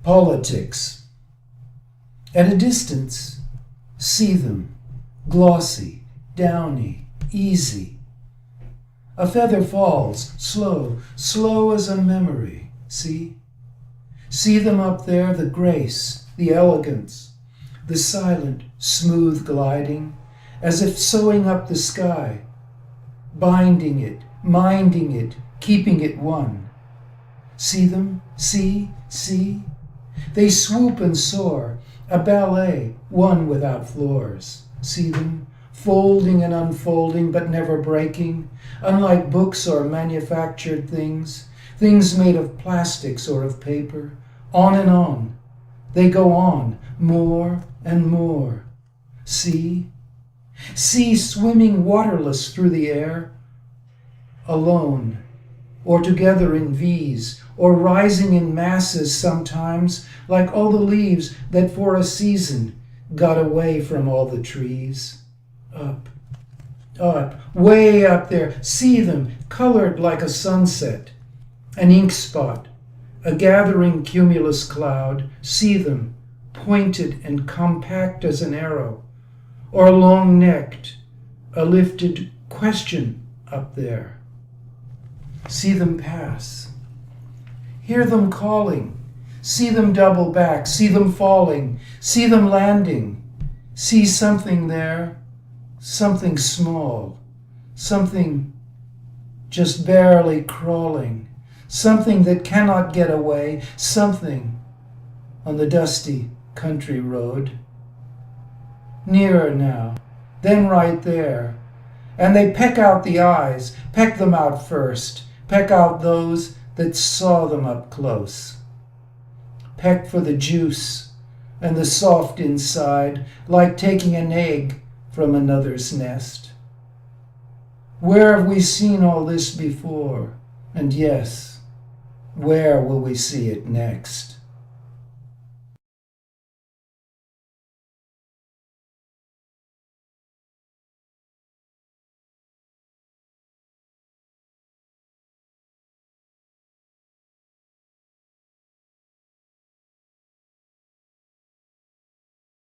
Politics. At a distance, see them, glossy, downy, easy. A feather falls, slow, slow as a memory, see? See them up there, the grace, the elegance, the silent, smooth gliding, as if sewing up the sky, binding it, minding it, keeping it one. See them? See? See? They swoop and soar, a ballet, one without floors. See them? Folding and unfolding, but never breaking, unlike books or manufactured things, things made of plastics or of paper. On and on. They go on, more and more. See? See swimming waterless through the air, alone, or together in V's, or rising in masses sometimes, like all the leaves that for a season got away from all the trees. Up, up, way up there, see them, colored like a sunset, an ink spot, a gathering cumulus cloud, see them, pointed and compact as an arrow, or long-necked, a lifted question up there. See them pass. Hear them calling. See them double back. See them falling. See them landing. See something there, something small, something just barely crawling, something that cannot get away, something on the dusty country road. Nearer now, then right there. And they peck out the eyes, peck them out first, peck out those that saw them up close. Peck for the juice and the soft inside, like taking an egg from another's nest. Where have we seen all this before? And yes, where will we see it next?